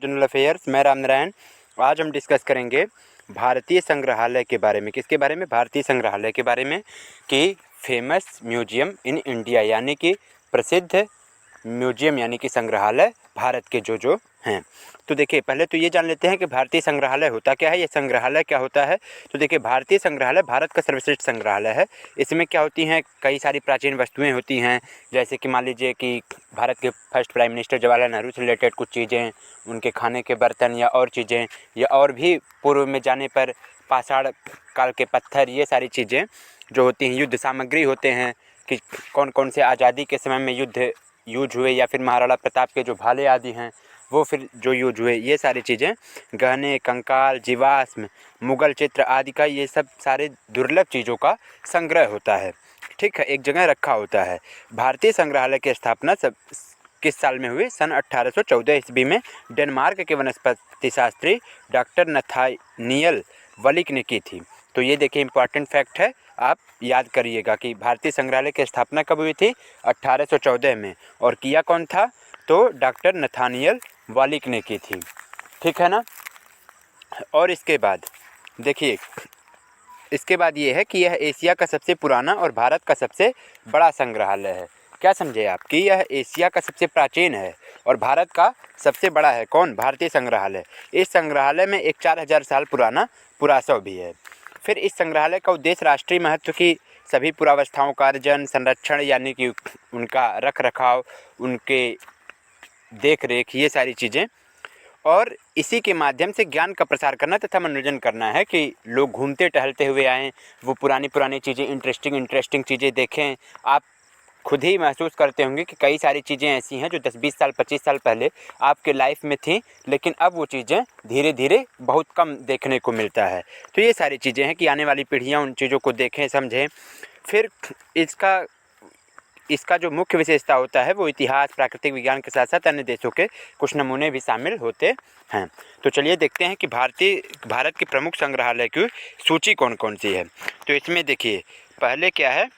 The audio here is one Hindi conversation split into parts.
General affairs. मैं राम नारायण। आज हम डिस्कस करेंगे भारतीय संग्रहालय के बारे में। किसके बारे में? भारतीय संग्रहालय के बारे में कि फेमस म्यूजियम इन इंडिया, यानी कि प्रसिद्ध म्यूजियम यानी कि संग्रहालय भारत के जो हैं। तो देखिए, पहले तो ये जान लेते हैं कि भारतीय संग्रहालय होता क्या है, ये संग्रहालय क्या होता है। तो देखिए, भारतीय संग्रहालय भारत का सर्वश्रेष्ठ संग्रहालय है। इसमें क्या होती हैं, कई सारी प्राचीन वस्तुएं होती हैं, जैसे कि मान लीजिए कि भारत के first prime minister Jawaharlal Nehru से रिलेटेड कुछ चीज़ें, उनके खाने के बर्तन या और चीज़ें, या और भी पूर्व में जाने पर पाषाण काल के पत्थर, ये सारी चीज़ें जो होती हैं, युद्ध सामग्री होते हैं कि कौन कौन से आज़ादी के समय में युद्ध यूज हुए, या फिर महाराणा प्रताप के जो भाले आदि हैं वो फिर जो यूज हुए, ये सारी चीज़ें, गहने, कंकाल, जीवाश्म, मुगल चित्र आदि का, ये सब सारे दुर्लभ चीज़ों का संग्रह होता है। ठीक है, एक जगह रखा होता है। भारतीय संग्रहालय की स्थापना सब किस साल में हुई? सन 1814 ईस्वी में डेनमार्क के वनस्पति शास्त्री डॉक्टर नथानियल वलिक ने की थी। तो ये देखिए, इंपॉर्टेंट फैक्ट है, आप याद करिएगा कि भारतीय संग्रहालय की स्थापना कब हुई थी? 1814 में। और किया कौन था? तो डॉक्टर नथानियल वलिक ने की थी। ठीक है ना। और इसके बाद देखिए, इसके बाद ये है कि यह एशिया का सबसे पुराना और भारत का सबसे बड़ा संग्रहालय है। क्या समझे आप कि यह एशिया का सबसे प्राचीन है और भारत का सबसे बड़ा है। कौन? भारतीय संग्रहालय। इस संग्रहालय में एक 4000 साल पुराना पुरासव भी है। फिर इस संग्रहालय का उद्देश्य राष्ट्रीय महत्व की सभी पुरावस्थाओं का अर्जन, संरक्षण यानी कि उनका रख रखाव, उनके देख रेख, ये सारी चीज़ें, और इसी के माध्यम से ज्ञान का प्रसार करना तथा मनोरंजन करना है कि लोग घूमते टहलते हुए आएँ, वो पुरानी चीज़ें, इंटरेस्टिंग चीज़ें देखें। आप खुद ही महसूस करते होंगे कि कई सारी चीज़ें ऐसी हैं जो 10-20 साल 25 साल पहले आपके लाइफ में थी, लेकिन अब वो चीज़ें धीरे धीरे बहुत कम देखने को मिलता है। तो ये सारी चीज़ें हैं कि आने वाली पीढ़ियाँ उन चीज़ों को देखें, समझें। फिर इसका जो मुख्य विशेषता होता है वो इतिहास, प्राकृतिक विज्ञान के साथ साथ अन्य देशों के कुछ नमूने भी शामिल होते हैं। तो चलिए देखते हैं कि भारत के प्रमुख संग्रहालय की सूची कौन कौन सी है। तो इसमें देखिए, पहले क्या है?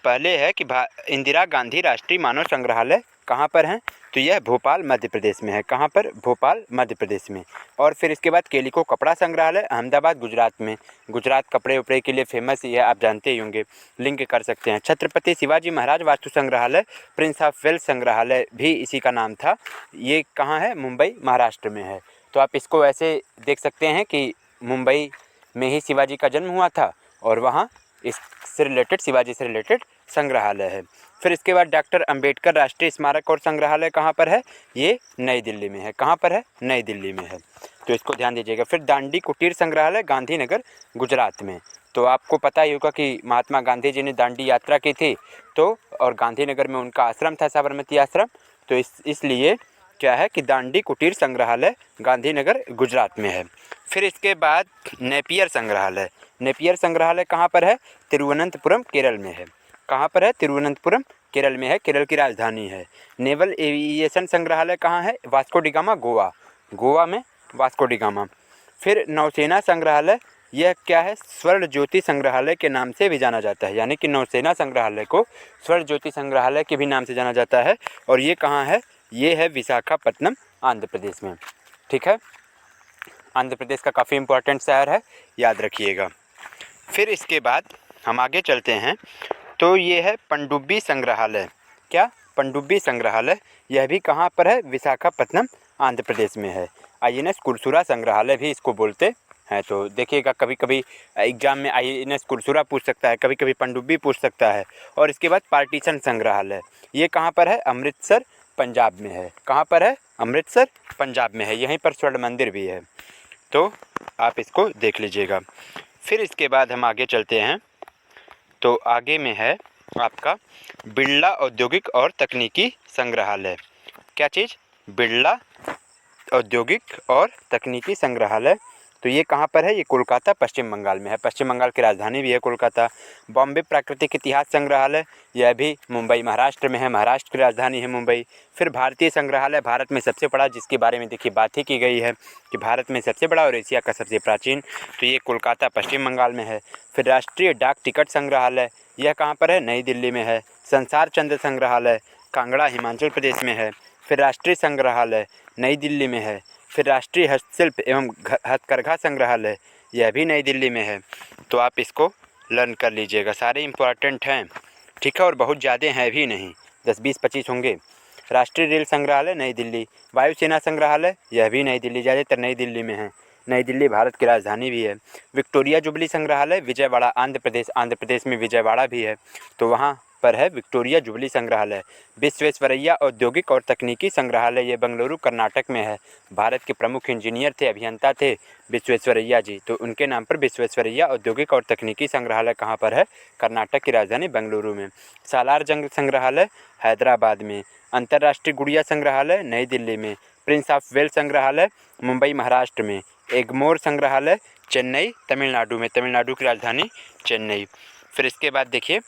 पहले है कि इंदिरा गांधी राष्ट्रीय मानव संग्रहालय कहाँ पर है? तो यह भोपाल मध्य प्रदेश में है। कहाँ पर? भोपाल मध्य प्रदेश में। और फिर इसके बाद केलिको कपड़ा संग्रहालय अहमदाबाद गुजरात में। गुजरात कपड़े उपड़े के लिए फेमस, ये आप जानते ही होंगे, लिंक कर सकते हैं। छत्रपति शिवाजी महाराज वास्तु संग्रहालय, प्रिंस ऑफ वेल्स संग्रहालय भी इसी का नाम था। ये कहाँ है? मुंबई महाराष्ट्र में है। तो आप इसको ऐसे देख सकते हैं कि मुंबई में ही शिवाजी का जन्म हुआ था और वहाँ इससे रिलेटेड, शिवाजी से रिलेटेड संग्रहालय है। फिर इसके बाद डॉक्टर अंबेडकर राष्ट्रीय स्मारक और संग्रहालय कहाँ पर है? ये नई दिल्ली में है। कहाँ पर है? नई दिल्ली में है। तो इसको ध्यान दीजिएगा। फिर दांडी कुटीर संग्रहालय गांधीनगर गुजरात में। तो आपको पता ही होगा कि महात्मा गांधी जी ने दांडी यात्रा की थी, तो और गांधीनगर में उनका आश्रम था, साबरमती आश्रम। तो इसलिए क्या है कि दांडी कुटीर संग्रहालय गांधीनगर गुजरात में है। फिर इसके बाद नेपियर संग्रहालय। नेपियर संग्रहालय कहाँ पर है? तिरुवनंतपुरम केरल में है। कहाँ पर है? तिरुवनंतपुरम केरल में है, केरल की राजधानी है। नेवल एविएशन संग्रहालय कहाँ है? Vasco D gamma, Goa. Goa में वास्को डी गामा। फिर नौसेना संग्रहालय, यह क्या है? स्वर्ण ज्योति संग्रहालय के नाम से भी जाना जाता है, यानी कि नौसेना संग्रहालय को स्वर्ण ज्योति संग्रहालय के भी नाम से जाना जाता है। और ये कहाँ है? ये है विशाखापट्टनम, आंध्र प्रदेश में। ठीक है, आंध्र प्रदेश का काफ़ी इंपॉर्टेंट शहर है, याद रखिएगा। फिर इसके बाद हम आगे चलते हैं। तो ये है पनडुब्बी संग्रहालय। क्या? पनडुब्बी संग्रहालय। यह भी कहाँ पर है? विशाखापट्टनम, आंध्र प्रदेश में है। आईएनएस कुरसुरा संग्रहालय भी इसको बोलते हैं। तो देखिएगा, कभी कभी एग्जाम में आईएनएस कुरसुरा पूछ सकता है, कभी कभी पनडुब्बी पूछ सकता है। और इसके बाद पार्टीशन संग्रहालय, ये कहाँ पर है? अमृतसर, पंजाब में है। कहाँ पर है? अमृतसर, पंजाब में है। यहीं पर स्वर्ण मंदिर भी है, तो आप इसको देख लीजिएगा। फिर इसके बाद हम आगे चलते हैं। तो आगे में है आपका बिरला औद्योगिक और तकनीकी संग्रहालय। क्या चीज़? बिरला औद्योगिक और तकनीकी संग्रहालय। तो ये कहाँ पर है? ये कोलकाता, पश्चिम बंगाल में है। पश्चिम बंगाल की राजधानी भी है कोलकाता। बॉम्बे प्राकृतिक इतिहास संग्रहालय, यह भी मुंबई महाराष्ट्र में है, महाराष्ट्र की राजधानी है मुंबई। फिर भारतीय संग्रहालय, भारत में सबसे बड़ा, जिसके बारे में देखिए बात ही की गई है कि भारत में सबसे बड़ा और एशिया का सबसे प्राचीन, तो ये कोलकाता, पश्चिम बंगाल में है। फिर राष्ट्रीय डाक टिकट संग्रहालय, यह कहाँ पर है? नई दिल्ली में है। संसार चंद्र संग्रहालय, कांगड़ा, हिमाचल प्रदेश में है। फिर राष्ट्रीय संग्रहालय नई दिल्ली में है। फिर राष्ट्रीय हस्तशिल्प एवं हथकरघा संग्रहालय, यह भी नई दिल्ली में है। तो आप इसको लर्न कर लीजिएगा, सारे इम्पोर्टेंट हैं, ठीक है, और बहुत ज़्यादा हैं भी नहीं, 10, 20, 25 होंगे। राष्ट्रीय रेल संग्रहालय नई दिल्ली, वायुसेना संग्रहालय, यह भी नई दिल्ली, ज़्यादातर नई दिल्ली में है। नई दिल्ली भारत की राजधानी भी है। विक्टोरिया जुबली संग्रहालय विजयवाड़ा, आंध्र प्रदेश में विजयवाड़ा भी है, तो वहाँ पर है विक्टोरिया जुबली संग्रहालय। विश्वेश्वरैया औद्योगिक और तकनीकी संग्रहालय, ये बेंगलुरु कर्नाटक में है। भारत के प्रमुख इंजीनियर थे, अभियंता थे विश्वेश्वरैया जी, तो उनके नाम पर विश्वेश्वरैया औद्योगिक और तकनीकी संग्रहालय कहाँ पर है? कर्नाटक की राजधानी बेंगलुरु में। सालार जंग संग्रहालय हैदराबाद में। अंतर्राष्ट्रीय गुड़िया संग्रहालय नई दिल्ली में। प्रिंस ऑफ वेल्स संग्रहालय मुंबई महाराष्ट्र में। एगमोर संग्रहालय चेन्नई तमिलनाडु में, तमिलनाडु की राजधानी चेन्नई। फिर इसके बाद देखिए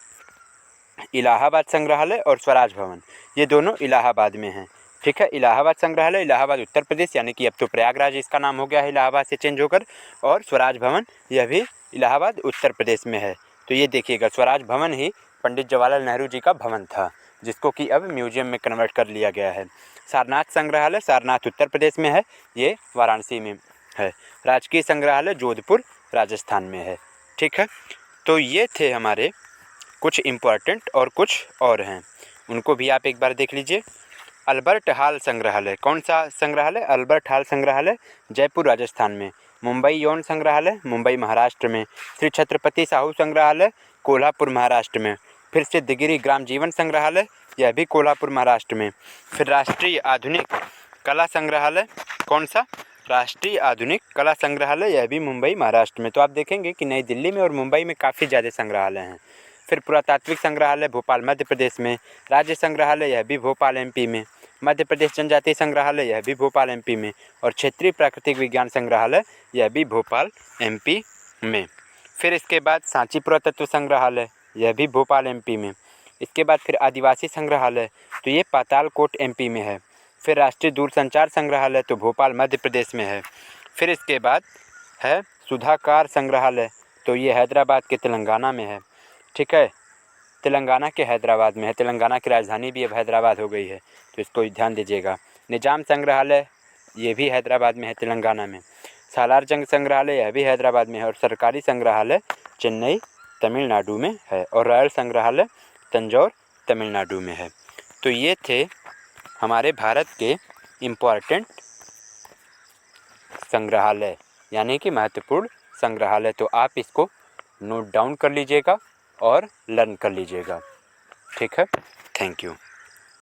इलाहाबाद संग्रहालय और स्वराज भवन, ये दोनों इलाहाबाद में हैं, ठीक है। इलाहाबाद संग्रहालय इलाहाबाद उत्तर प्रदेश, यानी कि अब तो प्रयागराज इसका नाम हो गया है इलाहाबाद से चेंज होकर, और स्वराज भवन यह भी इलाहाबाद उत्तर प्रदेश में है। तो ये देखिएगा, स्वराज भवन ही पंडित जवाहरलाल नेहरू जी का भवन था, जिसको कि अब म्यूजियम में कन्वर्ट कर लिया गया है। सारनाथ संग्रहालय सारनाथ उत्तर प्रदेश में है, ये वाराणसी में है। राजकीय संग्रहालय जोधपुर राजस्थान में है, ठीक है। तो ये थे हमारे कुछ इम्पोर्टेंट, और कुछ और हैं, उनको भी आप एक बार देख लीजिए। अल्बर्ट हॉल संग्रहालय, कौन सा संग्रहालय? अल्बर्ट हॉल संग्रहालय जयपुर राजस्थान में। मुंबई यौन संग्रहालय मुंबई महाराष्ट्र में। श्री छत्रपति साहू संग्रहालय कोल्हापुर महाराष्ट्र में। फिर सिद्धगिरी ग्राम जीवन संग्रहालय, यह भी कोल्हापुर महाराष्ट्र में। फिर राष्ट्रीय आधुनिक कला संग्रहालय, कौन सा? राष्ट्रीय आधुनिक कला संग्रहालय, यह भी मुंबई महाराष्ट्र में। तो आप देखेंगे कि नई दिल्ली में और मुंबई में काफ़ी ज़्यादा संग्रहालय हैं। फिर पुरातात्विक संग्रहालय भोपाल मध्य प्रदेश में। राज्य संग्रहालय, यह भी भोपाल एमपी में। मध्य प्रदेश जनजातीय संग्रहालय, यह भी भोपाल एमपी में। और क्षेत्रीय प्राकृतिक विज्ञान संग्रहालय, यह भी भोपाल एमपी में। फिर इसके बाद सांची पुरातत्व संग्रहालय, यह भी भोपाल एमपी में। इसके बाद फिर आदिवासी संग्रहालय, तो ये पातालकोट एमपी में है। फिर राष्ट्रीय दूरसंचार संग्रहालय, तो भोपाल मध्य प्रदेश में है। फिर इसके बाद है सुधाकर संग्रहालय, तो ये हैदराबाद के तेलंगाना में है, ठीक है, तेलंगाना के हैदराबाद में है। तेलंगाना की राजधानी भी अब हैदराबाद हो गई है, तो इसको ध्यान दीजिएगा। निजाम संग्रहालय, ये भी हैदराबाद में है, तेलंगाना में। सालार जंग संग्रहालय, यह भी हैदराबाद में है। और सरकारी संग्रहालय चेन्नई तमिलनाडु में है। और रॉयल संग्रहालय तंजौर तमिलनाडु में है। तो ये थे हमारे भारत के इम्पॉर्टेंट संग्रहालय, यानी कि महत्वपूर्ण संग्रहालय। तो आप इसको नोट डाउन कर लीजिएगा और लर्न कर लीजिएगा, ठीक है। Thank you.